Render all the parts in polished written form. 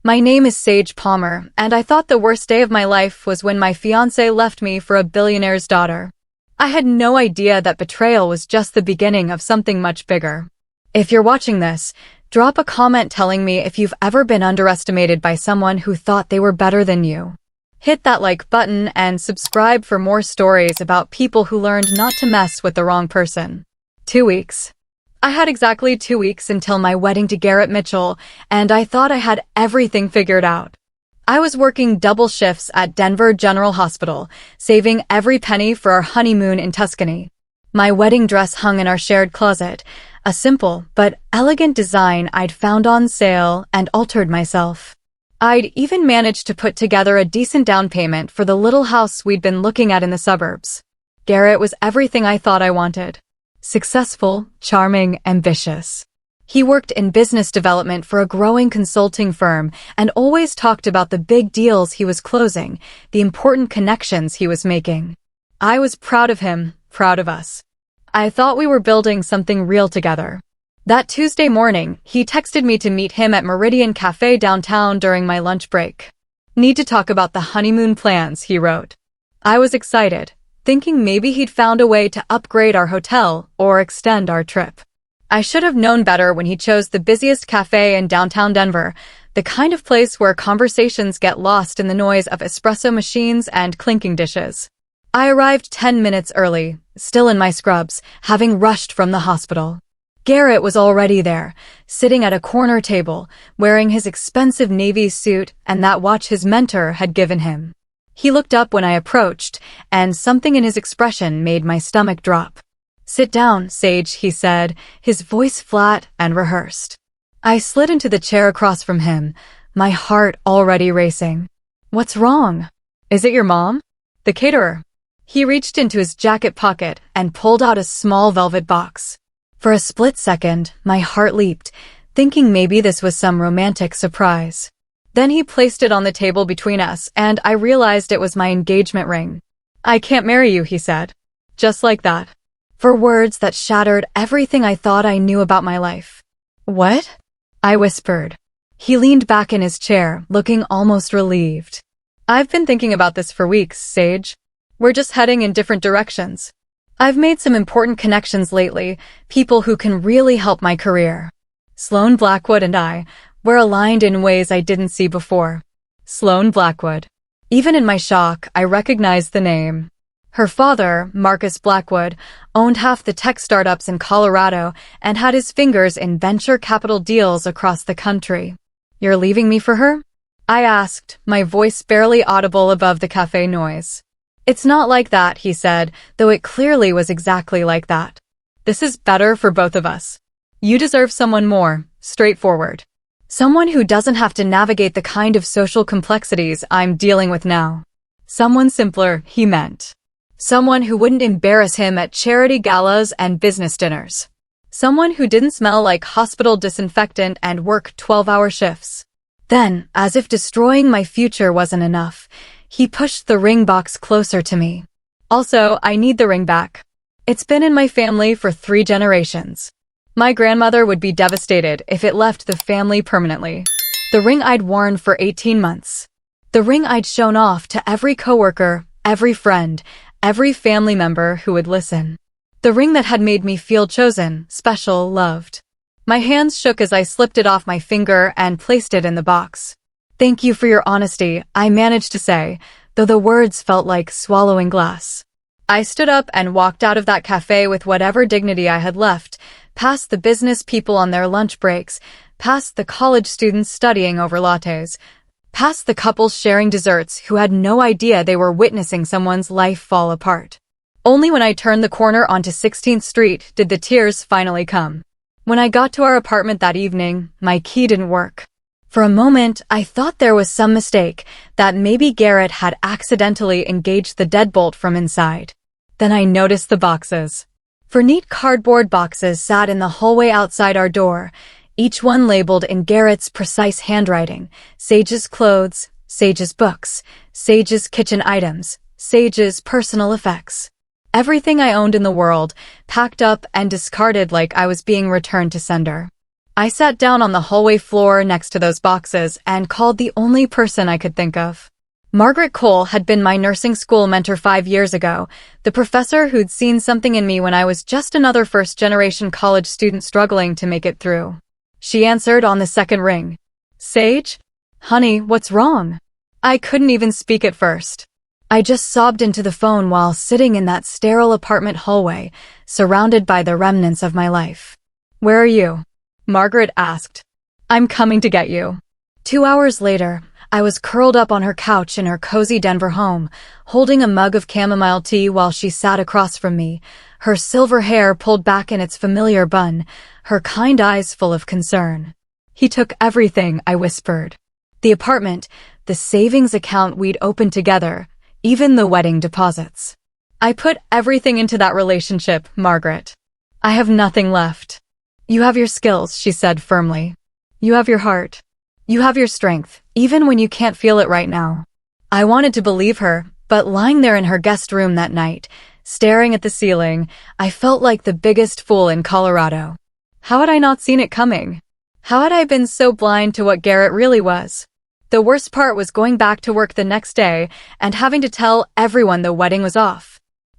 My name is Sage Palmer, and I thought the worst day of my life was when my fiancé left me for a billionaire's daughter. I had no idea that betrayal was just the beginning of something much bigger. If you're watching this, drop a comment telling me if you've ever been underestimated by someone who thought they were better than you. Hit that like button and subscribe for more stories about people who learned not to mess with the wrong person. 2 weeks. I had exactly 2 weeks until my wedding to Garrett Mitchell, and I thought I had everything figured out. I was working double shifts at Denver General Hospital, saving every penny for our honeymoon in Tuscany. My wedding dress hung in our shared closet, a simple but elegant design I'd found on sale and altered myself. I'd even managed to put together a decent down payment for the little house we'd been looking at in the suburbs. Garrett was everything I thought I wanted. Successful, charming, ambitious. He worked in business development for a growing consulting firm and always talked about the big deals he was closing, the important connections he was making. I was proud of him, proud of us. I thought we were building something real together. That Tuesday morning, he texted me to meet him at Meridian Cafe downtown during my lunch break. Need to talk about the honeymoon plans, he wrote. I was excited, thinking maybe he'd found a way to upgrade our hotel or extend our trip. I should have known better when he chose the busiest cafe in downtown Denver, the kind of place where conversations get lost in the noise of espresso machines and clinking dishes. I arrived 10 minutes early, still in my scrubs, having rushed from the hospital. Garrett was already there, sitting at a corner table, wearing his expensive navy suit and that watch his mentor had given him. He looked up when I approached, and something in his expression made my stomach drop. Sit down, Sage, he said, his voice flat and rehearsed. I slid into the chair across from him, my heart already racing. What's wrong? Is it your mom? The caterer. He reached into his jacket pocket and pulled out a small velvet box. For a split second, my heart leaped, thinking maybe this was some romantic surprise. Then he placed it on the table between us, and I realized it was my engagement ring. I can't marry you, he said. Just like that. For words that shattered everything I thought I knew about my life. What? I whispered. He leaned back in his chair, looking almost relieved. I've been thinking about this for weeks, Sage. We're just heading in different directions. I've made some important connections lately, people who can really help my career. Sloane Blackwood and I were aligned in ways I didn't see before. Sloane Blackwood. Even in my shock, I recognized the name. Her father, Marcus Blackwood, owned half the tech startups in Colorado and had his fingers in venture capital deals across the country. You're leaving me for her? I asked, my voice barely audible above the cafe noise. It's not like that, he said, though it clearly was exactly like that. This is better for both of us. You deserve someone more straightforward. Someone who doesn't have to navigate the kind of social complexities I'm dealing with now. Someone simpler, he meant. Someone who wouldn't embarrass him at charity galas and business dinners. Someone who didn't smell like hospital disinfectant and work 12-hour shifts. Then, as if destroying my future wasn't enough, he pushed the ring box closer to me. Also, I need the ring back. It's been in my family for 3 generations. My grandmother would be devastated if it left the family permanently. The ring I'd worn for 18 months. The ring I'd shown off to every coworker, every friend, every family member who would listen. The ring that had made me feel chosen, special, loved. My hands shook as I slipped it off my finger and placed it in the box. Thank you for your honesty, I managed to say, though the words felt like swallowing glass. I stood up and walked out of that cafe with whatever dignity I had left, past the business people on their lunch breaks, past the college students studying over lattes, past the couples sharing desserts who had no idea they were witnessing someone's life fall apart. Only when I turned the corner onto 16th Street did the tears finally come. When I got to our apartment that evening, my key didn't work. For a moment, I thought there was some mistake, that maybe Garrett had accidentally engaged the deadbolt from inside. Then I noticed the boxes. 4 neat cardboard boxes sat in the hallway outside our door, each one labeled in Garrett's precise handwriting: Sage's clothes, Sage's books, Sage's kitchen items, Sage's personal effects. Everything I owned in the world, packed up and discarded like I was being returned to sender. I sat down on the hallway floor next to those boxes and called the only person I could think of. Margaret Cole had been my nursing school mentor 5 years ago, the professor who'd seen something in me when I was just another first-generation college student struggling to make it through. She answered on the second ring. "Sage? Honey, what's wrong?" I couldn't even speak at first. I just sobbed into the phone while sitting in that sterile apartment hallway, surrounded by the remnants of my life. "Where are you?" Margaret asked. "I'm coming to get you." 2 hours later, I was curled up on her couch in her cozy Denver home, holding a mug of chamomile tea while she sat across from me, her silver hair pulled back in its familiar bun, her kind eyes full of concern. "He took everything," I whispered. "The apartment, the savings account we'd opened together, even the wedding deposits. I put everything into that relationship, Margaret. I have nothing left." "You have your skills," she said firmly. "You have your heart. You have your strength, even when you can't feel it right now." I wanted to believe her, but lying there in her guest room that night, staring at the ceiling, I felt like the biggest fool in Colorado. How had I not seen it coming? How had I been so blind to what Garrett really was? The worst part was going back to work the next day and having to tell everyone the wedding was off.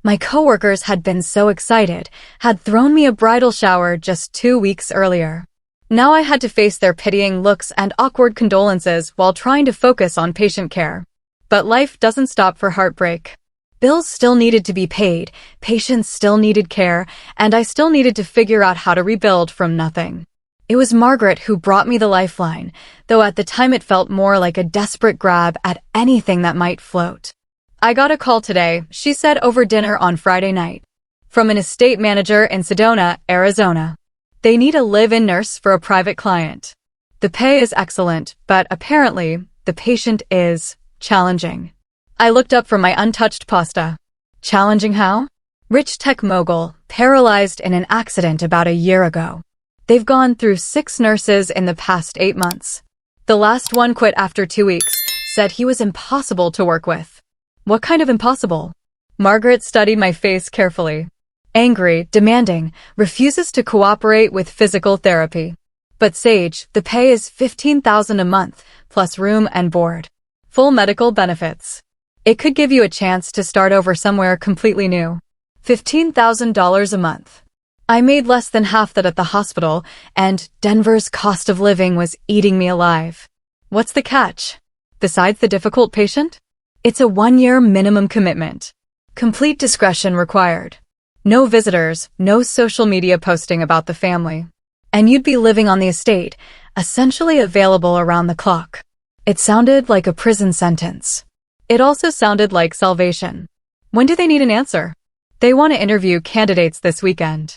My coworkers had been so excited, had thrown me a bridal shower just 2 weeks earlier. Now I had to face their pitying looks and awkward condolences while trying to focus on patient care. But life doesn't stop for heartbreak. Bills still needed to be paid, patients still needed care, and I still needed to figure out how to rebuild from nothing. It was Margaret who brought me the lifeline, though at the time it felt more like a desperate grab at anything that might float. "I got a call today," she said over dinner on Friday night, "from an estate manager in Sedona, Arizona. They need a live-in nurse for a private client. The pay is excellent, but apparently, the patient is challenging." I looked up from my untouched pasta. Challenging how? Rich tech mogul, paralyzed in an accident about a year ago. They've gone through 6 nurses in the past 8 months. The last one quit after 2 weeks, said he was impossible to work with. What kind of impossible? Margaret studied my face carefully. Angry, demanding, refuses to cooperate with physical therapy. "But Sage, the pay is $15,000 a month, plus room and board. Full medical benefits. It could give you a chance to start over somewhere completely new. $15,000 a month. I made less than half that at the hospital, and Denver's cost of living was eating me alive. What's the catch? Besides the difficult patient? It's a 1-year minimum commitment. Complete discretion required. No visitors, no social media posting about the family. And you'd be living on the estate, essentially available around the clock." It sounded like a prison sentence. It also sounded like salvation. "When do they need an answer?" "They want to interview candidates this weekend.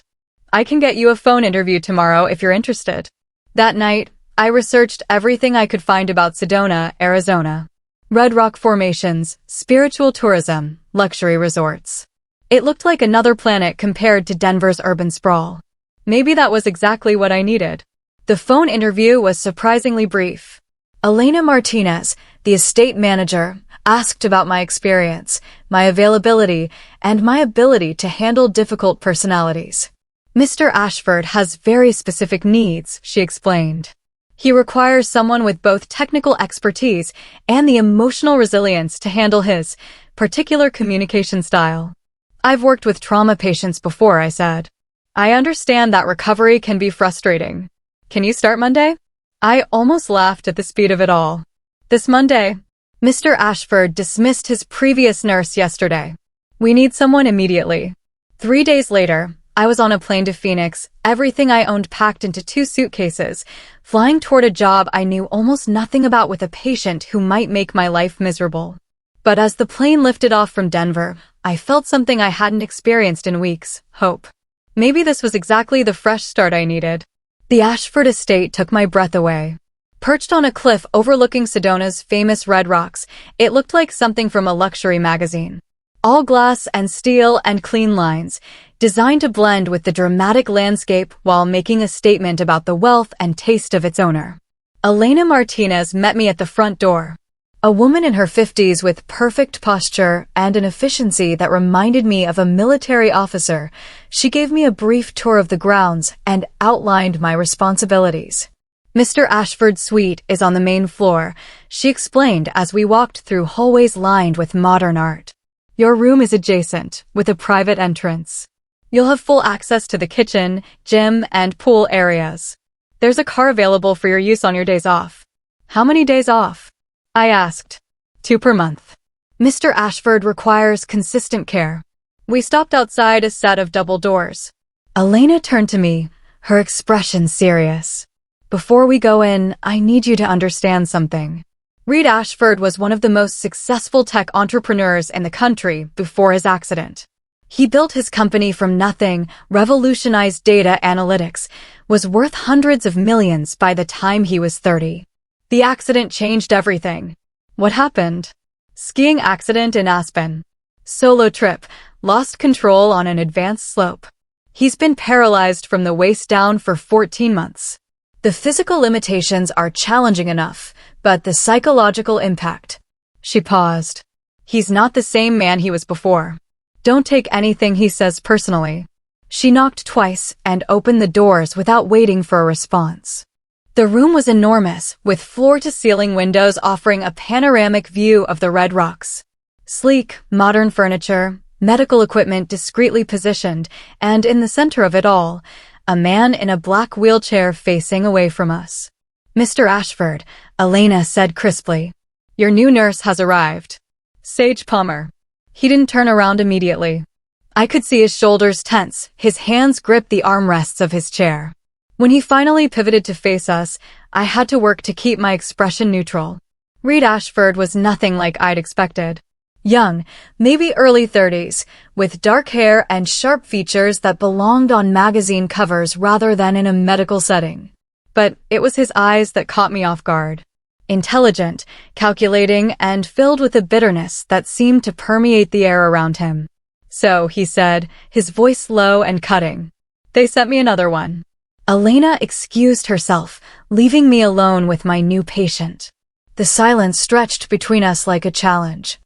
I can get you a phone interview tomorrow if you're interested." That night, I researched everything I could find about Sedona, Arizona. Red rock formations, spiritual tourism, luxury resorts. It looked like another planet compared to Denver's urban sprawl. Maybe that was exactly what I needed. The phone interview was surprisingly brief. Elena Martinez, the estate manager, asked about my experience, my availability, and my ability to handle difficult personalities. "Mr. Ashford has very specific needs," she explained. "He requires someone with both technical expertise and the emotional resilience to handle his particular communication style." "I've worked with trauma patients before," I said. "I understand that recovery can be frustrating. Can you start Monday?" I almost laughed at the speed of it all. "This Monday." Mr. Ashford dismissed his previous nurse yesterday. "We need someone immediately." 3 days later, I was on a plane to Phoenix, everything I owned packed into 2 suitcases, flying toward a job I knew almost nothing about with a patient who might make my life miserable. But as the plane lifted off from Denver, I felt something I hadn't experienced in weeks: hope. Maybe this was exactly the fresh start I needed. The Ashford estate took my breath away. Perched on a cliff overlooking Sedona's famous red rocks, it looked like something from a luxury magazine. All glass and steel and clean lines, designed to blend with the dramatic landscape while making a statement about the wealth and taste of its owner. Elena Martinez met me at the front door. A woman in her 50s with perfect posture and an efficiency that reminded me of a military officer. She gave me a brief tour of the grounds and outlined my responsibilities. Mr. Ashford's suite is on the main floor, she explained as we walked through hallways lined with modern art. Your room is adjacent, with a private entrance. You'll have full access to the kitchen, gym, and pool areas. There's a car available for your use on your days off. How many days off? I asked. 2 per month. Mr. Ashford requires consistent care. We stopped outside a set of double doors. Elena turned to me, her expression serious. Before we go in, I need you to understand something. Reed Ashford was one of the most successful tech entrepreneurs in the country before his accident. He built his company from nothing, revolutionized data analytics, was worth hundreds of millions by the time he was 30. The accident changed everything. What happened? Skiing accident in Aspen. Solo trip, lost control on an advanced slope. He's been paralyzed from the waist down for 14 months. The physical limitations are challenging enough, but the psychological impact. She paused. He's not the same man he was before. Don't take anything he says personally. She knocked twice and opened the doors without waiting for a response. The room was enormous, with floor-to-ceiling windows offering a panoramic view of the Red Rocks. Sleek, modern furniture, medical equipment discreetly positioned, and in the center of it all, a man in a black wheelchair facing away from us. Mr. Ashford, Elena said crisply. Your new nurse has arrived. Sage Palmer. He didn't turn around immediately. I could see his shoulders tense, his hands grip the armrests of his chair. When he finally pivoted to face us, I had to work to keep my expression neutral. Reed Ashford was nothing like I'd expected. Young, maybe early 30s, with dark hair and sharp features that belonged on magazine covers rather than in a medical setting. But it was his eyes that caught me off guard. Intelligent, calculating, and filled with a bitterness that seemed to permeate the air around him. So, he said, his voice low and cutting. They sent me another one. Elena excused herself, leaving me alone with my new patient. The silence stretched between us like a challenge.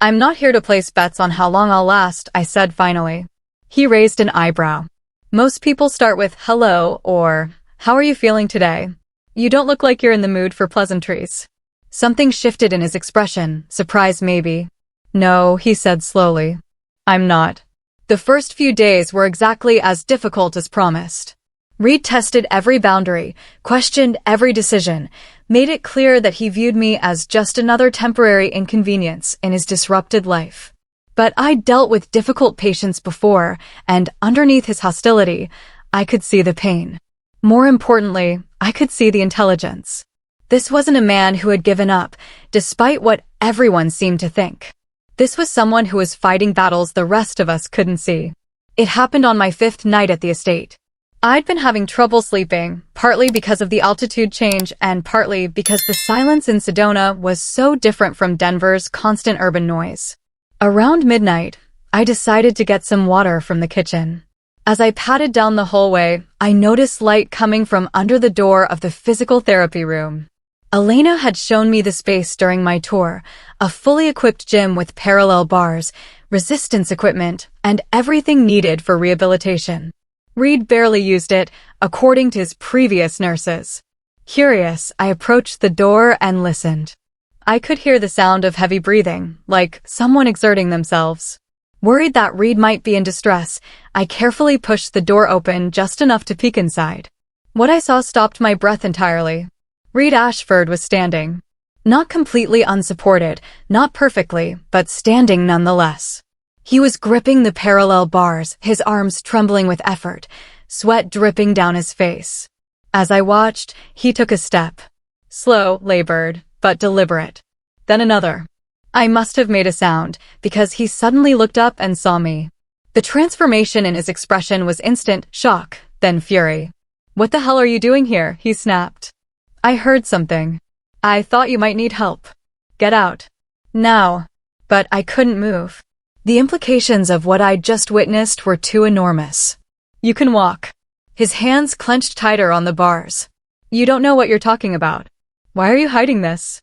I'm not here to place bets on how long I'll last, I said finally. He raised an eyebrow. Most people start with hello or how are you feeling today? You don't look like you're in the mood for pleasantries. Something shifted in his expression, surprise maybe. No, he said slowly. I'm not. The first few days were exactly as difficult as promised. Reed tested every boundary, questioned every decision, made it clear that he viewed me as just another temporary inconvenience in his disrupted life. But I'd dealt with difficult patients before, and underneath his hostility, I could see the pain. More importantly, I could see the intelligence. This wasn't a man who had given up, despite what everyone seemed to think. This was someone who was fighting battles the rest of us couldn't see. It happened on my 5th night at the estate. I'd been having trouble sleeping, partly because of the altitude change and partly because the silence in Sedona was so different from Denver's constant urban noise. Around midnight, I decided to get some water from the kitchen. As I padded down the hallway, I noticed light coming from under the door of the physical therapy room. Elena had shown me the space during my tour, a fully equipped gym with parallel bars, resistance equipment, and everything needed for rehabilitation. Reed barely used it, according to his previous nurses. Curious, I approached the door and listened. I could hear the sound of heavy breathing, like someone exerting themselves. Worried that Reed might be in distress, I carefully pushed the door open just enough to peek inside. What I saw stopped my breath entirely. Reed Ashford was standing. Not completely unsupported, not perfectly, but standing nonetheless. He was gripping the parallel bars, his arms trembling with effort, sweat dripping down his face. As I watched, he took a step. Slow, labored, but deliberate. Then another. I must have made a sound, because he suddenly looked up and saw me. The transformation in his expression was instant shock, then fury. What the hell are you doing here? He snapped. I heard something. I thought you might need help. Get out. Now. But I couldn't move. The implications of what I'd just witnessed were too enormous. You can walk. His hands clenched tighter on the bars. You don't know what you're talking about. Why are you hiding this?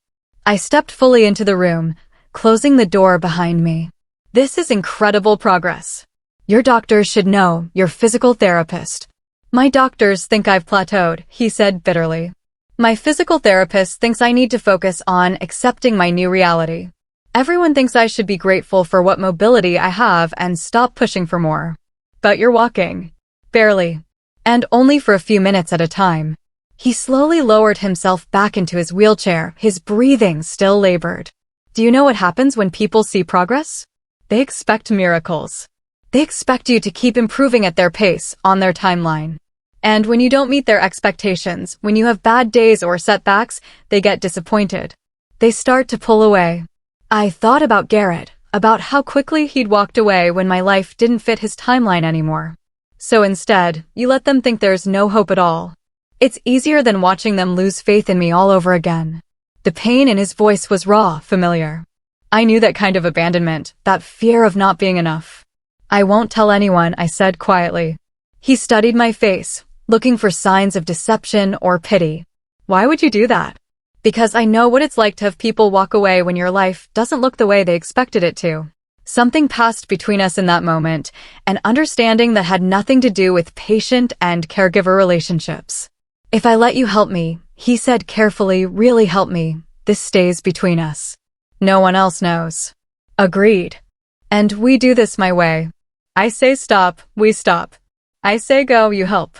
I stepped fully into the room, closing the door behind me. This is incredible progress. Your doctors should know, your physical therapist. My doctors think I've plateaued, he said bitterly. My physical therapist thinks I need to focus on accepting my new reality. Everyone thinks I should be grateful for what mobility I have and stop pushing for more. But you're walking. Barely. And only for a few minutes at a time. He slowly lowered himself back into his wheelchair, his breathing still labored. Do you know what happens when people see progress? They expect miracles. They expect you to keep improving at their pace, on their timeline. And when you don't meet their expectations, when you have bad days or setbacks, they get disappointed. They start to pull away. I thought about Garrett, about how quickly he'd walked away when my life didn't fit his timeline anymore. So instead, you let them think there's no hope at all. It's easier than watching them lose faith in me all over again. The pain in his voice was raw, familiar. I knew that kind of abandonment, that fear of not being enough. I won't tell anyone, I said quietly. He studied my face, looking for signs of deception or pity. Why would you do that? Because I know what it's like to have people walk away when your life doesn't look the way they expected it to. Something passed between us in that moment, an understanding that had nothing to do with patient and caregiver relationships. If I let you help me, he said carefully, really help me, this stays between us. No one else knows. Agreed. And we do this my way. I say stop, we stop. I say go, you help.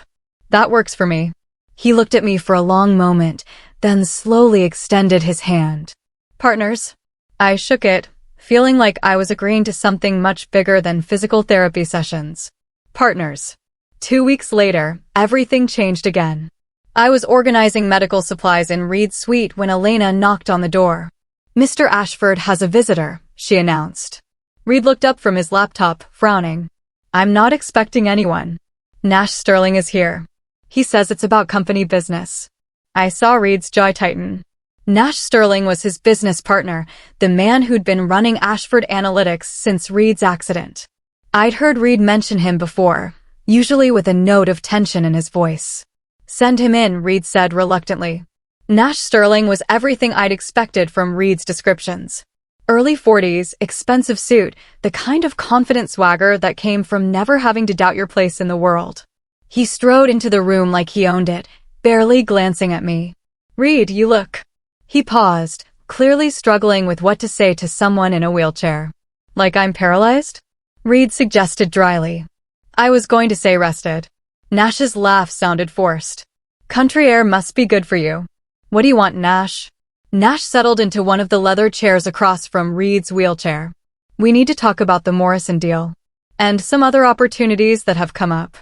That works for me. He looked at me for a long moment, then slowly extended his hand. Partners? I shook it, feeling like I was agreeing to something much bigger than physical therapy sessions. Partners. 2 weeks later, everything changed again. I was organizing medical supplies in Reed's suite when Elena knocked on the door. Mr. Ashford has a visitor, she announced. Reed looked up from his laptop, frowning. I'm not expecting anyone. Nash Sterling is here. He says it's about company business. I saw Reed's jaw tighten. Nash Sterling was his business partner, the man who'd been running Ashford Analytics since Reed's accident. I'd heard Reed mention him before, usually with a note of tension in his voice. Send him in, Reed said reluctantly. Nash Sterling was everything I'd expected from Reed's descriptions. Early 40s, expensive suit, the kind of confident swagger that came from never having to doubt your place in the world. He strode into the room like he owned it, barely glancing at me. Reed, you look. He paused, clearly struggling with what to say to someone in a wheelchair. Like I'm paralyzed? Reed suggested dryly. I was going to say rested. Nash's laugh sounded forced. Country air must be good for you. What do you want, Nash? Nash settled into one of the leather chairs across from Reed's wheelchair. We need to talk about the Morrison deal. And some other opportunities that have come up.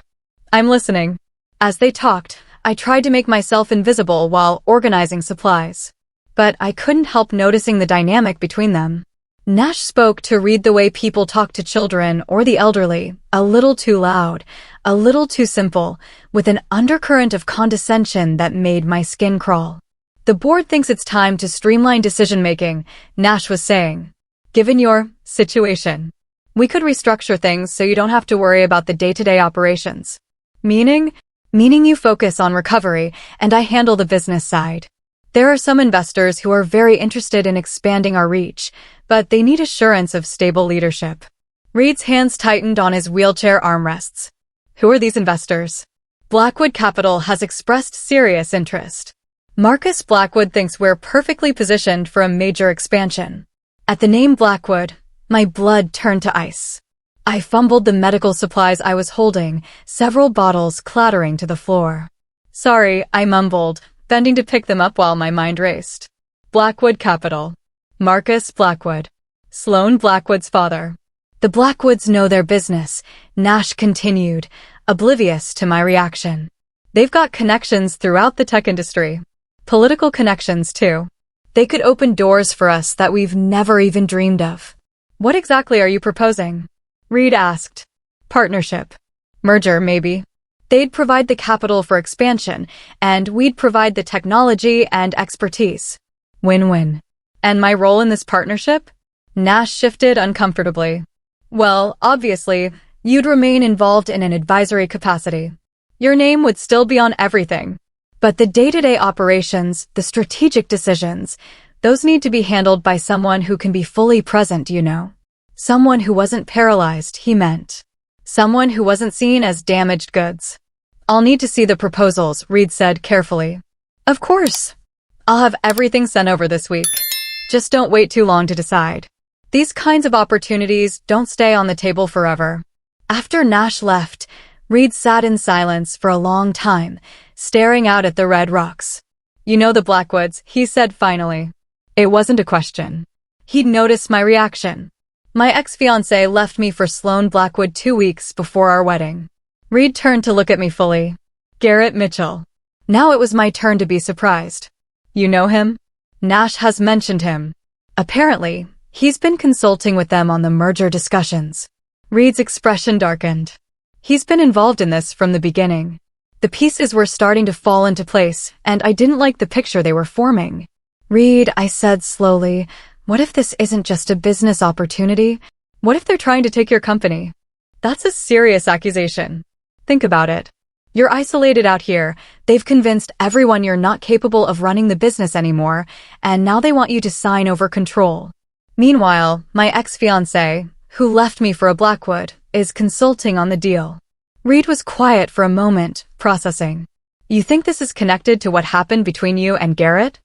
I'm listening. As they talked, I tried to make myself invisible while organizing supplies. But I couldn't help noticing the dynamic between them. Nash spoke to Reed the way people talk to children or the elderly, a little too loud, a little too simple, with an undercurrent of condescension that made my skin crawl. The board thinks it's time to streamline decision-making, Nash was saying. Given your situation, we could restructure things so you don't have to worry about the day-to-day operations. Meaning you focus on recovery and I handle the business side. There are some investors who are very interested in expanding our reach, but they need assurance of stable leadership. Reed's hands tightened on his wheelchair armrests. Who are these investors? Blackwood Capital has expressed serious interest. Marcus Blackwood thinks we're perfectly positioned for a major expansion. At the name Blackwood, my blood turned to ice. I fumbled the medical supplies I was holding, several bottles clattering to the floor. Sorry, I mumbled, bending to pick them up while my mind raced. Blackwood Capital. Marcus Blackwood. Sloane Blackwood's father. The Blackwoods know their business, Nash continued, oblivious to my reaction. They've got connections throughout the tech industry. Political connections, too. They could open doors for us that we've never even dreamed of. What exactly are you proposing? Reed asked. Partnership. Merger, maybe. They'd provide the capital for expansion, and we'd provide the technology and expertise. Win-win. And my role in this partnership? Nash shifted uncomfortably. Well, obviously, you'd remain involved in an advisory capacity. Your name would still be on everything. But the day-to-day operations, the strategic decisions, Those need to be handled by someone who can be fully present, you know. Someone who wasn't paralyzed, he meant. Someone who wasn't seen as damaged goods. I'll need to see the proposals, Reed said carefully. Of course. I'll have everything sent over this week. Just don't wait too long to decide. These kinds of opportunities don't stay on the table forever. After Nash left, Reed sat in silence for a long time, staring out at the red rocks. You know the Blackwoods, he said finally. It wasn't a question. He'd noticed my reaction. My ex-fiancé left me for Sloane Blackwood 2 weeks before our wedding. Reed turned to look at me fully. Garrett Mitchell. Now it was my turn to be surprised. You know him? Nash has mentioned him. Apparently, he's been consulting with them on the merger discussions. Reed's expression darkened. He's been involved in this from the beginning. The pieces were starting to fall into place, and I didn't like the picture they were forming. Reed, I said slowly, what if this isn't just a business opportunity? What if they're trying to take your company? That's a serious accusation. Think about it. You're isolated out here, they've convinced everyone you're not capable of running the business anymore, and now they want you to sign over control. Meanwhile, my ex-fiancé, who left me for a Blackwood, is consulting on the deal. Reed was quiet for a moment, processing. You think this is connected to what happened between you and Garrett?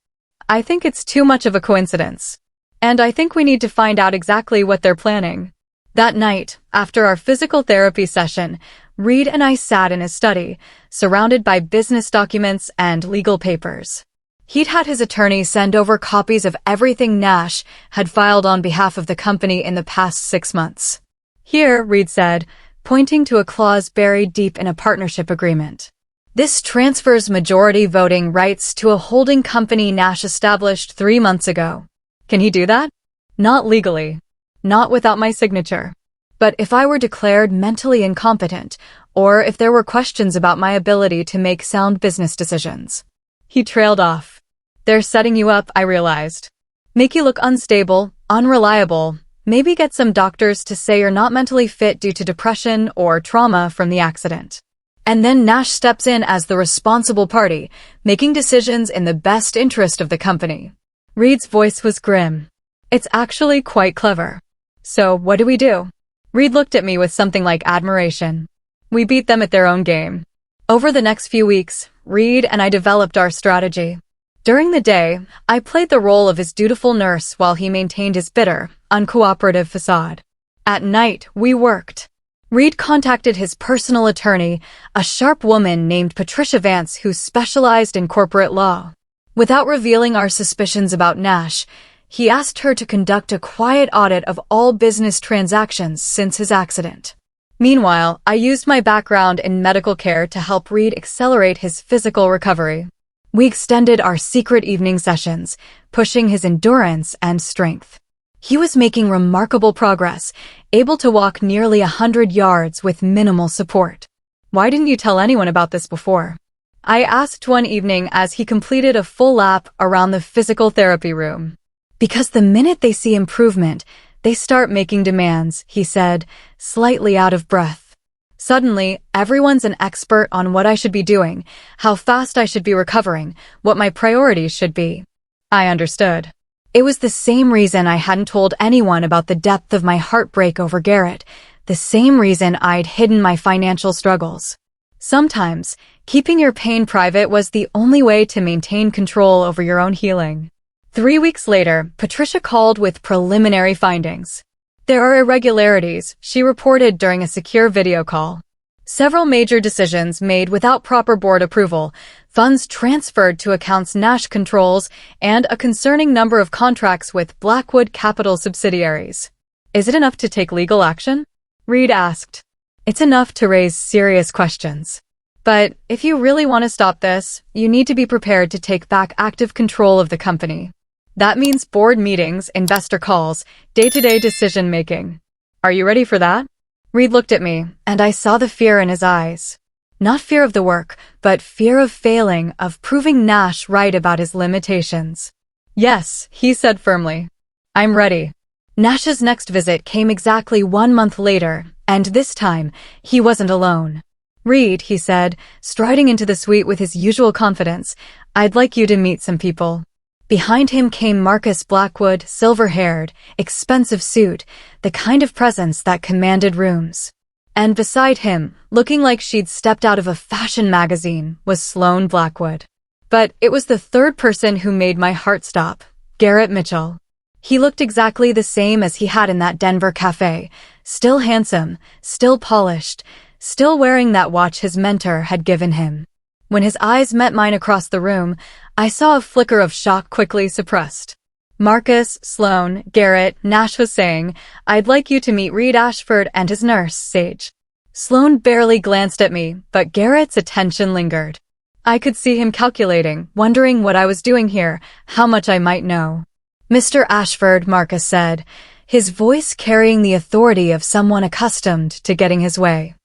I think it's too much of a coincidence. And I think we need to find out exactly what they're planning. That night, after our physical therapy session, Reed and I sat in his study, surrounded by business documents and legal papers. He'd had his attorney send over copies of everything Nash had filed on behalf of the company in the past 6 months. Here, Reed said, pointing to a clause buried deep in a partnership agreement. This transfers majority voting rights to a holding company Nash established 3 months ago. Can he do that? Not legally. Not without my signature. But if I were declared mentally incompetent, or if there were questions about my ability to make sound business decisions. He trailed off. They're setting you up, I realized. Make you look unstable, unreliable, maybe get some doctors to say you're not mentally fit due to depression or trauma from the accident. And then Nash steps in as the responsible party, making decisions in the best interest of the company. Reed's voice was grim. It's actually quite clever. So, what do we do? Reed looked at me with something like admiration. We beat them at their own game. Over the next few weeks, Reed and I developed our strategy. During the day, I played the role of his dutiful nurse while he maintained his bitter, uncooperative facade. At night, we worked. Reed contacted his personal attorney, a sharp woman named Patricia Vance who specialized in corporate law. Without revealing our suspicions about Nash, he asked her to conduct a quiet audit of all business transactions since his accident. Meanwhile, I used my background in medical care to help Reed accelerate his physical recovery. We extended our secret evening sessions, pushing his endurance and strength. He was making remarkable progress, able to walk nearly 100 yards with minimal support. Why didn't you tell anyone about this before? I asked one evening as he completed a full lap around the physical therapy room. Because the minute they see improvement, they start making demands, he said, slightly out of breath. Suddenly, everyone's an expert on what I should be doing, how fast I should be recovering, what my priorities should be. I understood. It was the same reason I hadn't told anyone about the depth of my heartbreak over Garrett, the same reason I'd hidden my financial struggles. Sometimes, keeping your pain private was the only way to maintain control over your own healing. 3 weeks later, Patricia called with preliminary findings. There are irregularities, she reported during a secure video call. Several major decisions made without proper board approval, funds transferred to accounts Nash controls, and a concerning number of contracts with Blackwood Capital subsidiaries. Is it enough to take legal action? Reed asked. It's enough to raise serious questions. But if you really want to stop this, you need to be prepared to take back active control of the company. That means board meetings, investor calls, day-to-day decision-making. Are you ready for that? Reed looked at me, and I saw the fear in his eyes. Not fear of the work, but fear of failing, of proving Nash right about his limitations. Yes, he said firmly. I'm ready. Nash's next visit came exactly 1 month later, and this time, he wasn't alone. Reed, he said, striding into the suite with his usual confidence, I'd like you to meet some people. Behind him came Marcus Blackwood, silver-haired, expensive suit, the kind of presence that commanded rooms. And beside him, looking like she'd stepped out of a fashion magazine, was Sloane Blackwood. But it was the third person who made my heart stop, Garrett Mitchell. He looked exactly the same as he had in that Denver cafe, still handsome, still polished, still wearing that watch his mentor had given him. When his eyes met mine across the room, I saw a flicker of shock quickly suppressed. Marcus, Sloane, Garrett, Nash was saying, "I'd like you to meet Reed Ashford and his nurse, Sage." Sloane barely glanced at me, but Garrett's attention lingered. I could see him calculating, wondering what I was doing here, how much I might know. "Mr. Ashford," Marcus said, his voice carrying the authority of someone accustomed to getting his way.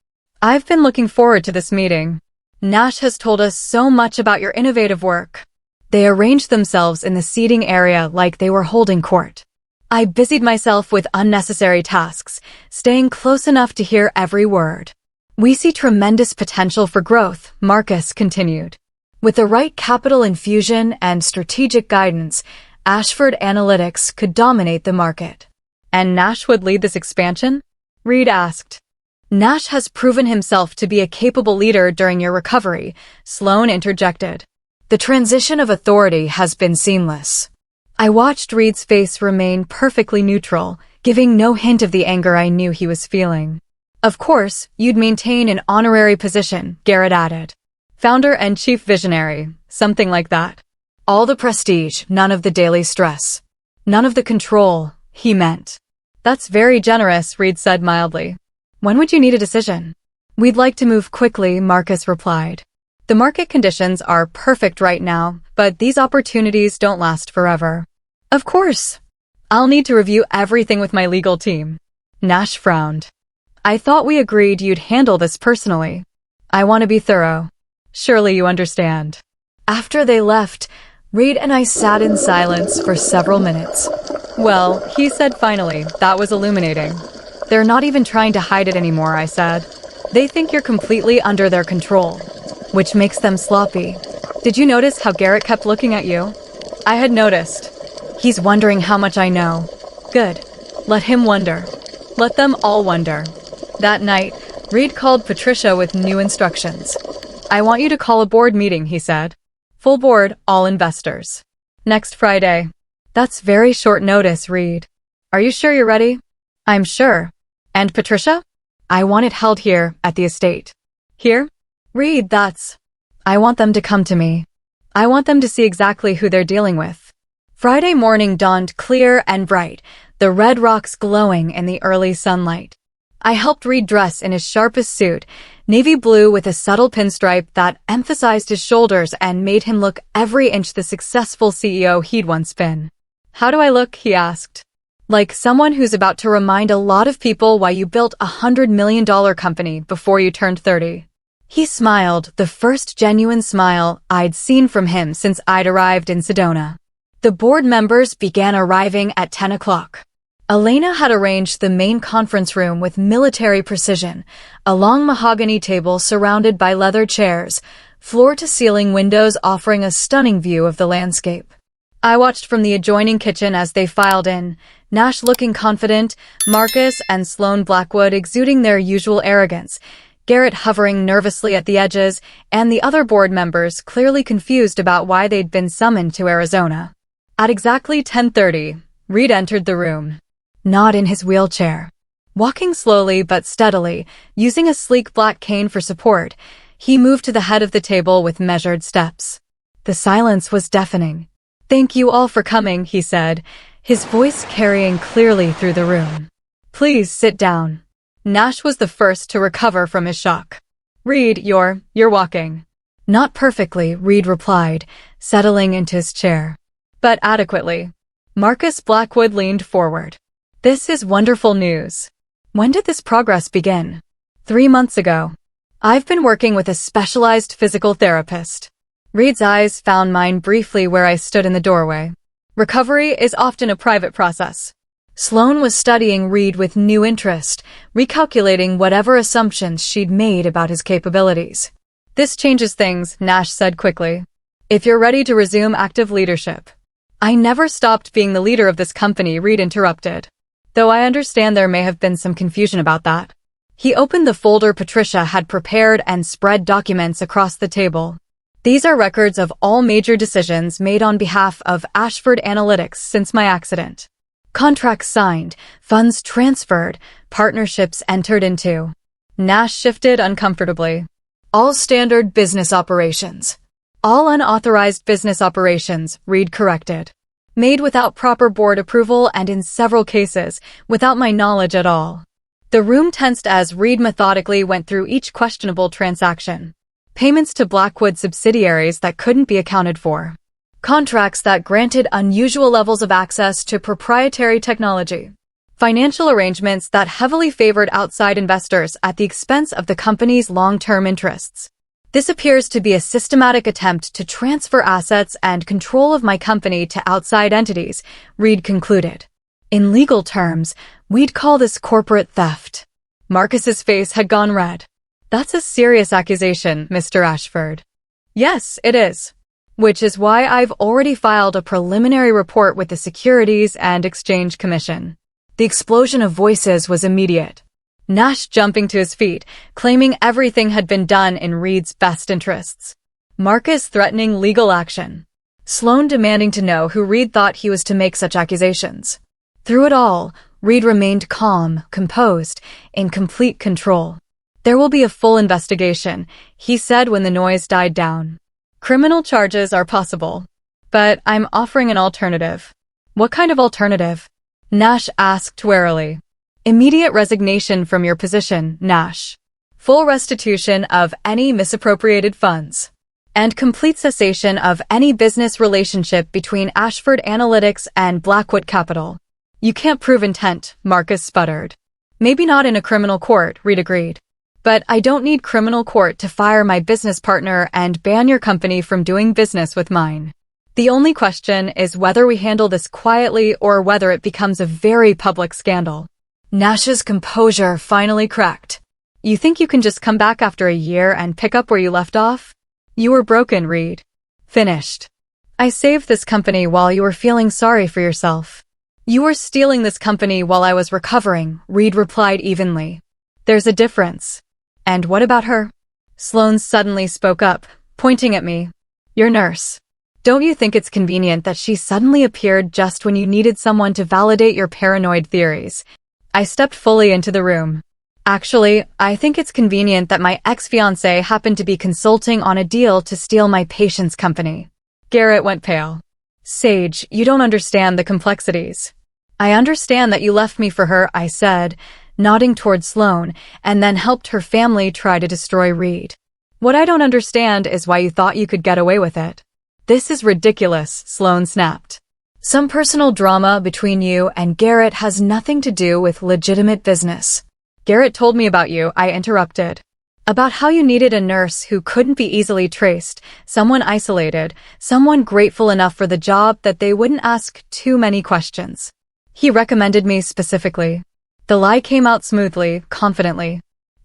"I've been looking forward to this meeting. Nash has told us so much about your innovative work." They arranged themselves in the seating area like they were holding court. I busied myself with unnecessary tasks, staying close enough to hear every word. "We see tremendous potential for growth," Marcus continued. "With the right capital infusion and strategic guidance, Ashford Analytics could dominate the market." "And Nash would lead this expansion?" Reed asked. "Nash has proven himself to be a capable leader during your recovery," Sloane interjected. "The transition of authority has been seamless." I watched Reed's face remain perfectly neutral, giving no hint of the anger I knew he was feeling. "Of course, you'd maintain an honorary position," Garrett added. "Founder and chief visionary, something like that. All the prestige, none of the daily stress. None of the control," he meant. "That's very generous," Reed said mildly. "When would you need a decision?" "We'd like to move quickly," Marcus replied. "The market conditions are perfect right now, but these opportunities don't last forever." "Of course. I'll need to review everything with my legal team." Nash frowned. "I thought we agreed you'd handle this personally." "I want to be thorough." "Surely you understand." After they left, Reed and I sat in silence for several minutes. "Well," he said finally, "that was illuminating." "They're not even trying to hide it anymore," I said. "They think you're completely under their control, which makes them sloppy." "Did you notice how Garrett kept looking at you?" I had noticed. "He's wondering how much I know." "Good. Let him wonder. Let them all wonder." That night, Reed called Patricia with new instructions. "I want you to call a board meeting," he said. "Full board, all investors. Next Friday." "That's very short notice, Reed." "Are you sure you're ready?" "I'm sure." "And Patricia?" "I want it held here, at the estate." "Here?" "Reed, I want them to come to me. I want them to see exactly who they're dealing with." Friday morning dawned clear and bright, the red rocks glowing in the early sunlight. I helped Reed dress in his sharpest suit, navy blue with a subtle pinstripe that emphasized his shoulders and made him look every inch the successful CEO he'd once been. "How do I look?" he asked. "Like someone who's about to remind a lot of people why you built a $100 million company before you turned 30. He smiled, the first genuine smile I'd seen from him since I'd arrived in Sedona. The board members began arriving at 10 o'clock. Elena had arranged the main conference room with military precision, a long mahogany table surrounded by leather chairs, floor-to-ceiling windows offering a stunning view of the landscape. I watched from the adjoining kitchen as they filed in, Nash looking confident, Marcus and Sloane Blackwood exuding their usual arrogance, Garrett hovering nervously at the edges, and the other board members clearly confused about why they'd been summoned to Arizona. At exactly 10:30, Reed entered the room. Not in his wheelchair. Walking slowly but steadily, using a sleek black cane for support, he moved to the head of the table with measured steps. The silence was deafening. "Thank you all for coming," he said, his voice carrying clearly through the room. "Please sit down." Nash was the first to recover from his shock. "Reed, you're walking." "Not perfectly," Reed replied, settling into his chair. "But adequately." Marcus Blackwood leaned forward. "This is wonderful news." "When did this progress begin?" 3 months ago. "I've been working with a specialized physical therapist." Reed's eyes found mine briefly where I stood in the doorway. "Recovery is often a private process." Sloane was studying Reed with new interest, recalculating whatever assumptions she'd made about his capabilities. "This changes things," Nash said quickly. "If you're ready to resume active leadership." I never stopped being the leader of this company, Reed interrupted. Though I understand there may have been some confusion about that. He opened the folder Patricia had prepared and spread documents across the table. These are records of all major decisions made on behalf of Ashford Analytics since my accident. Contracts signed, funds transferred, partnerships entered into. Nash shifted uncomfortably. All standard business operations. All unauthorized business operations, Reed corrected. Made without proper board approval and in several cases, without my knowledge at all. The room tensed as Reed methodically went through each questionable transaction. Payments to Blackwood subsidiaries that couldn't be accounted for. Contracts that granted unusual levels of access to proprietary technology. Financial arrangements that heavily favored outside investors at the expense of the company's long-term interests. This appears to be a systematic attempt to transfer assets and control of my company to outside entities, Reed concluded. In legal terms, we'd call this corporate theft. Marcus's face had gone red. That's a serious accusation, Mr. Ashford. Yes, it is. Which is why I've already filed a preliminary report with the Securities and Exchange Commission. The explosion of voices was immediate. Nash jumping to his feet, claiming everything had been done in Reed's best interests. Marcus threatening legal action. Sloane demanding to know who Reed thought he was to make such accusations. Through it all, Reed remained calm, composed, in complete control. There will be a full investigation, he said when the noise died down. Criminal charges are possible. But I'm offering an alternative. What kind of alternative? Nash asked warily. Immediate resignation from your position, Nash. Full restitution of any misappropriated funds. And complete cessation of any business relationship between Ashford Analytics and Blackwood Capital. You can't prove intent, Marcus sputtered. Maybe not in a criminal court, Reed agreed. But I don't need criminal court to fire my business partner and ban your company from doing business with mine. The only question is whether we handle this quietly or whether it becomes a very public scandal. Nash's composure finally cracked. You think you can just come back after a year and pick up where you left off? You were broken, Reed. Finished. I saved this company while you were feeling sorry for yourself. You were stealing this company while I was recovering, Reed replied evenly. There's a difference. And what about her? Sloane suddenly spoke up, pointing at me. Your nurse. Don't you think it's convenient that she suddenly appeared just when you needed someone to validate your paranoid theories? I stepped fully into the room. Actually, I think it's convenient that my ex-fiancé happened to be consulting on a deal to steal my patient's company. Garrett went pale. Sage, you don't understand the complexities. I understand that you left me for her, I said, nodding toward Sloane, and then helped her family try to destroy Reed. What I don't understand is why you thought you could get away with it. This is ridiculous, Sloane snapped. Some personal drama between you and Garrett has nothing to do with legitimate business. Garrett told me about you, I interrupted. About how you needed a nurse who couldn't be easily traced, someone isolated, someone grateful enough for the job that they wouldn't ask too many questions. He recommended me specifically. The lie came out smoothly, confidently.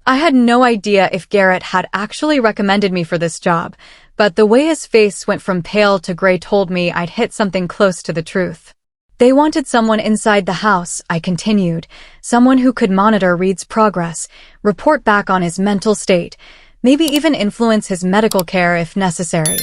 I had no idea if Garrett had actually recommended me for this job, but the way his face went from pale to gray told me I'd hit something close to the truth. They wanted someone inside the house, I continued, someone who could monitor Reed's progress, report back on his mental state, maybe even influence his medical care if necessary.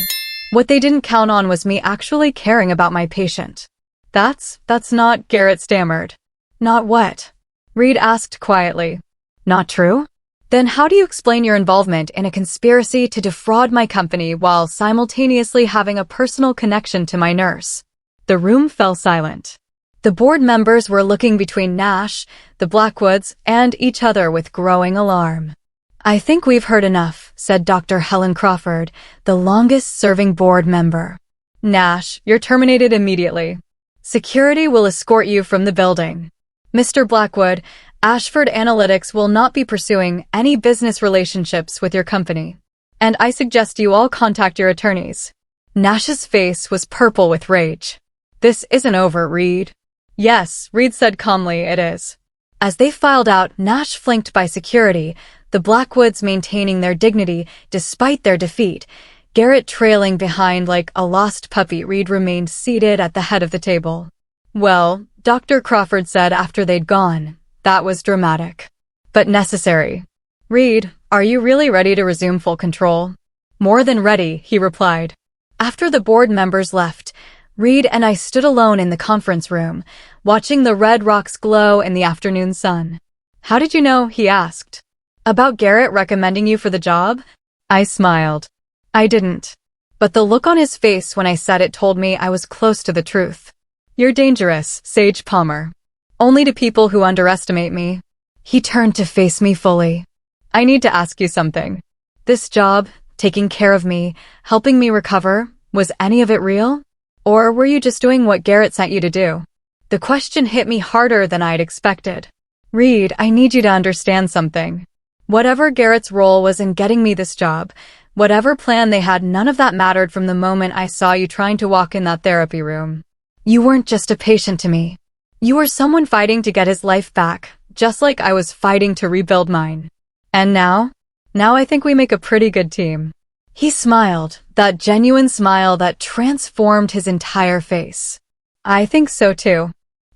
What they didn't count on was me actually caring about my patient. That's not, Garrett stammered. Not what? Reed asked quietly. Not true? Then how do you explain your involvement in a conspiracy to defraud my company while simultaneously having a personal connection to my nurse? The room fell silent. The board members were looking between Nash, the Blackwoods, and each other with growing alarm. I think we've heard enough, said Dr. Helen Crawford, the longest-serving board member. Nash, you're terminated immediately. Security will escort you from the building. Mr. Blackwood, Ashford Analytics will not be pursuing any business relationships with your company. And I suggest you all contact your attorneys. Nash's face was purple with rage. This isn't over, Reed. Yes, Reed said calmly, it is. As they filed out, Nash flanked by security, the Blackwoods maintaining their dignity despite their defeat, Garrett trailing behind like a lost puppy. Reed remained seated at the head of the table. Well, Dr. Crawford said after they'd gone, that was dramatic. But necessary. Reed, are you really ready to resume full control? More than ready, he replied. After the board members left, Reed and I stood alone in the conference room, watching the red rocks glow in the afternoon sun. How did you know? He asked. About Garrett recommending you for the job? I smiled. I didn't. But the look on his face when I said it told me I was close to the truth. You're dangerous, Sage Palmer. Only to people who underestimate me. He turned to face me fully. I need to ask you something. This job, taking care of me, helping me recover, was any of it real? Or were you just doing what Garrett sent you to do? The question hit me harder than I'd expected. Reed, I need you to understand something. Whatever Garrett's role was in getting me this job, whatever plan they had, none of that mattered from the moment I saw you trying to walk in that therapy room. You weren't just a patient to me. You were someone fighting to get his life back, just like I was fighting to rebuild mine. And now I think we make a pretty good team. He smiled, that genuine smile that transformed his entire face. I think so too.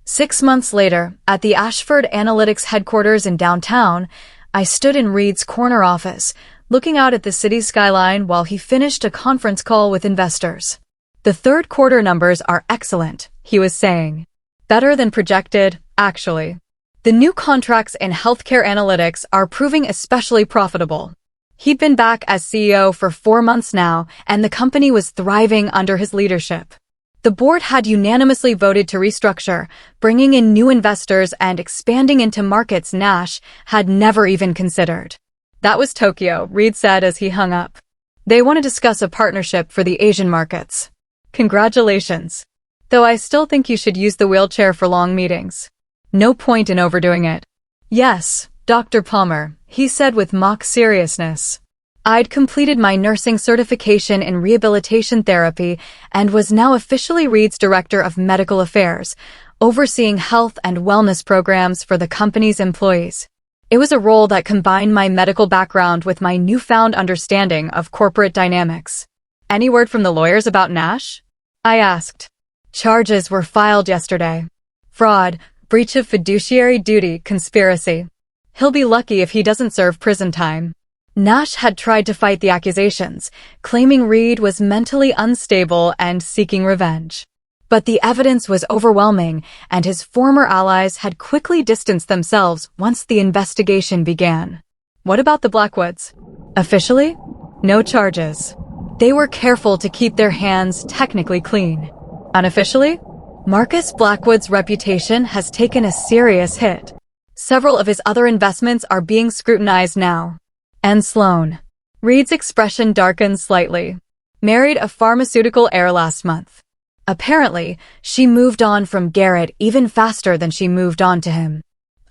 6 months later, at the Ashford Analytics headquarters in downtown, I stood in Reed's corner office, looking out at the city skyline while he finished a conference call with investors. The third quarter numbers are excellent, he was saying. Better than projected, actually. The new contracts in healthcare analytics are proving especially profitable. He'd been back as CEO for 4 months now, and the company was thriving under his leadership. The board had unanimously voted to restructure, bringing in new investors and expanding into markets Nash had never even considered. That was Tokyo, Reed said as he hung up. They want to discuss a partnership for the Asian markets. Congratulations. Though I still think you should use the wheelchair for long meetings. No point in overdoing it. Yes, Dr. Palmer, he said with mock seriousness. I'd completed my nursing certification in rehabilitation therapy and was now officially Reed's Director of Medical Affairs, overseeing health and wellness programs for the company's employees. It was a role that combined my medical background with my newfound understanding of corporate dynamics. Any word from the lawyers about Nash? I asked. Charges were filed yesterday. Fraud, breach of fiduciary duty, conspiracy. He'll be lucky if he doesn't serve prison time. Nash had tried to fight the accusations, claiming Reed was mentally unstable and seeking revenge. But the evidence was overwhelming, and his former allies had quickly distanced themselves once the investigation began. What about the Blackwoods? Officially? No charges. They were careful to keep their hands technically clean. Unofficially? Marcus Blackwood's reputation has taken a serious hit. Several of his other investments are being scrutinized now. And Sloan. Reed's expression darkened slightly. Married a pharmaceutical heir last month. Apparently, she moved on from Garrett even faster than she moved on to him.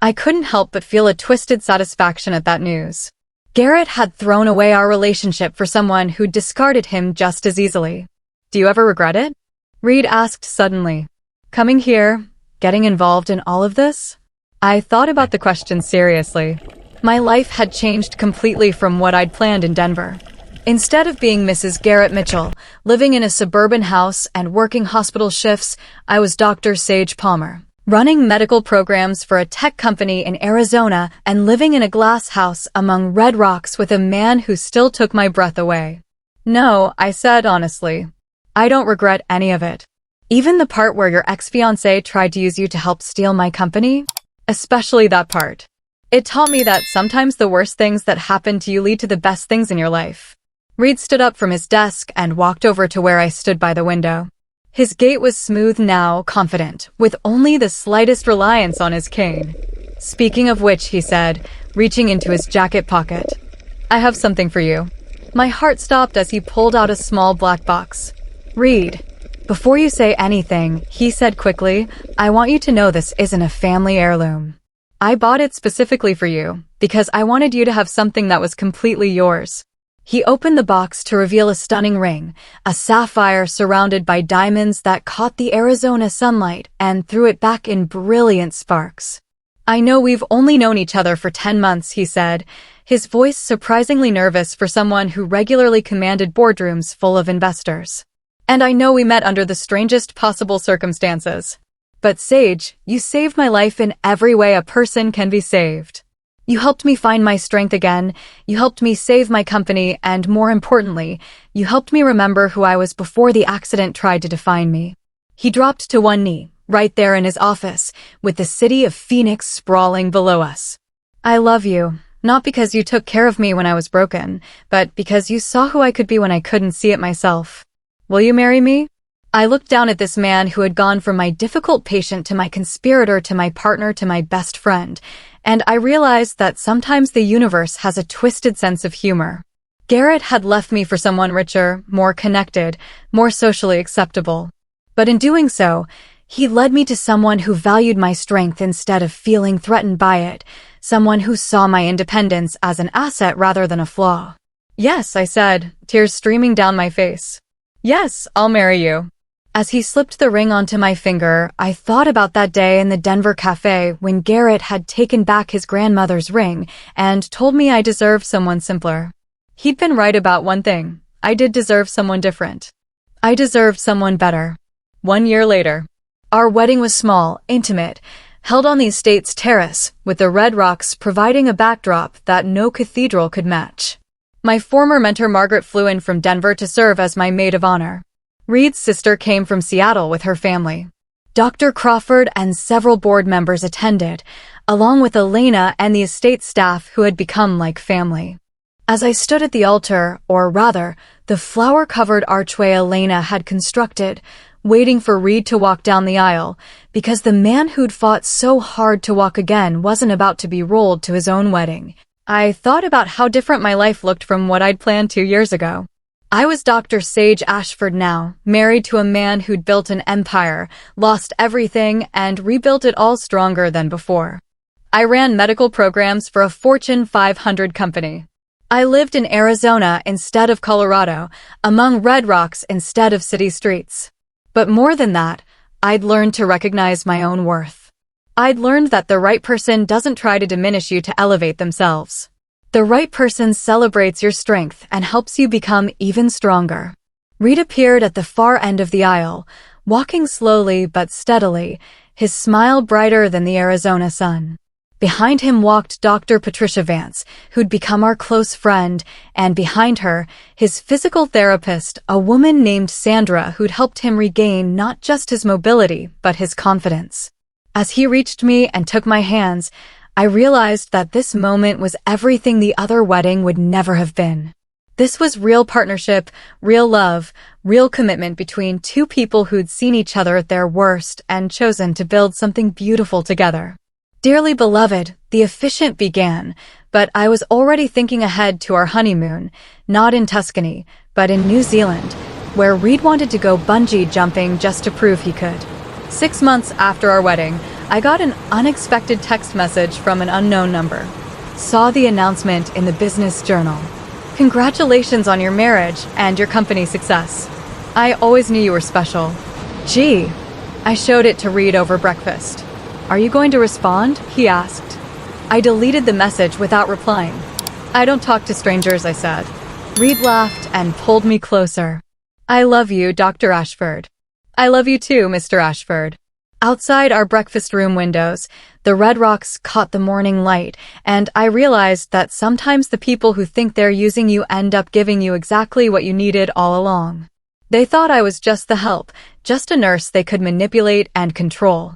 I couldn't help but feel a twisted satisfaction at that news. Garrett had thrown away our relationship for someone who discarded him just as easily. Do you ever regret it? Reed asked suddenly. Coming here, getting involved in all of this? I thought about the question seriously. My life had changed completely from what I'd planned in Denver. Instead of being Mrs. Garrett Mitchell, living in a suburban house and working hospital shifts, I was Dr. Sage Palmer, running medical programs for a tech company in Arizona and living in a glass house among red rocks with a man who still took my breath away. No, I said honestly. I don't regret any of it. Even the part where your ex-fiancé tried to use you to help steal my company? Especially that part. It taught me that sometimes the worst things that happen to you lead to the best things in your life. Reed stood up from his desk and walked over to where I stood by the window. His gait was smooth now, confident, with only the slightest reliance on his cane. Speaking of which, he said, reaching into his jacket pocket. I have something for you. My heart stopped as he pulled out a small black box. Reed, before you say anything, he said quickly, I want you to know this isn't a family heirloom. I bought it specifically for you, because I wanted you to have something that was completely yours. He opened the box to reveal a stunning ring, a sapphire surrounded by diamonds that caught the Arizona sunlight and threw it back in brilliant sparks. I know we've only known each other for 10 months, he said, his voice surprisingly nervous for someone who regularly commanded boardrooms full of investors. And I know we met under the strangest possible circumstances. But Sage, you saved my life in every way a person can be saved. You helped me find my strength again, you helped me save my company, and more importantly, you helped me remember who I was before the accident tried to define me. He dropped to one knee, right there in his office, with the city of Phoenix sprawling below us. I love you, not because you took care of me when I was broken, but because you saw who I could be when I couldn't see it myself. Will you marry me? I looked down at this man who had gone from my difficult patient to my conspirator to my partner to my best friend, and I realized that sometimes the universe has a twisted sense of humor. Garrett had left me for someone richer, more connected, more socially acceptable. But in doing so, he led me to someone who valued my strength instead of feeling threatened by it, someone who saw my independence as an asset rather than a flaw. Yes, I said, tears streaming down my face. Yes, I'll marry you. As he slipped the ring onto my finger, I thought about that day in the Denver cafe when Garrett had taken back his grandmother's ring and told me I deserved someone simpler. He'd been right about one thing. I did deserve someone different. I deserved someone better. 1 year later. Our wedding was small, intimate, held on the estate's terrace, with the red rocks providing a backdrop that no cathedral could match. My former mentor Margaret flew in from Denver to serve as my maid of honor. Reed's sister came from Seattle with her family. Dr. Crawford and several board members attended, along with Elena and the estate staff who had become like family. As I stood at the altar, or rather, the flower-covered archway Elena had constructed, waiting for Reed to walk down the aisle, because the man who'd fought so hard to walk again wasn't about to be rolled to his own wedding, I thought about how different my life looked from what I'd planned 2 years ago. I was Dr. Sage Ashford now, married to a man who'd built an empire, lost everything, and rebuilt it all stronger than before. I ran medical programs for a Fortune 500 company. I lived in Arizona instead of Colorado, among red rocks instead of city streets. But more than that, I'd learned to recognize my own worth. I'd learned that the right person doesn't try to diminish you to elevate themselves. The right person celebrates your strength and helps you become even stronger. Reed appeared at the far end of the aisle, walking slowly but steadily, his smile brighter than the Arizona sun. Behind him walked Dr. Patricia Vance, who'd become our close friend, and behind her, his physical therapist, a woman named Sandra who'd helped him regain not just his mobility, but his confidence. As he reached me and took my hands, I realized that this moment was everything the other wedding would never have been. This was real partnership, real love, real commitment between two people who'd seen each other at their worst and chosen to build something beautiful together. Dearly beloved, the officiant began, but I was already thinking ahead to our honeymoon, not in Tuscany, but in New Zealand, where Reed wanted to go bungee jumping just to prove he could. 6 months after our wedding, I got an unexpected text message from an unknown number. Saw the announcement in the business journal. Congratulations on your marriage and your company success. I always knew you were special. Gee. I showed it to Reed over breakfast. Are you going to respond? He asked. I deleted the message without replying. I don't talk to strangers, I said. Reed laughed and pulled me closer. I love you, Dr. Ashford. I love you too, Mr. Ashford. Outside our breakfast room windows, the red rocks caught the morning light, and I realized that sometimes the people who think they're using you end up giving you exactly what you needed all along. They thought I was just the help, just a nurse they could manipulate and control.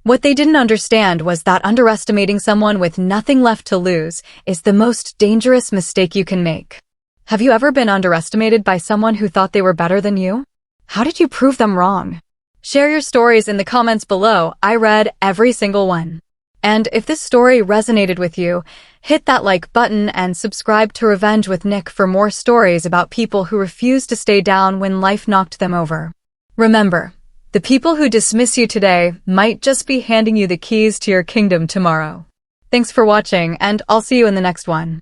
What they didn't understand was that underestimating someone with nothing left to lose is the most dangerous mistake you can make. Have you ever been underestimated by someone who thought they were better than you? How did you prove them wrong? Share your stories in the comments below. I read every single one. And if this story resonated with you, hit that like button and subscribe to Revenge with Nick for more stories about people who refuse to stay down when life knocked them over. Remember, the people who dismiss you today might just be handing you the keys to your kingdom tomorrow. Thanks for watching, and I'll see you in the next one.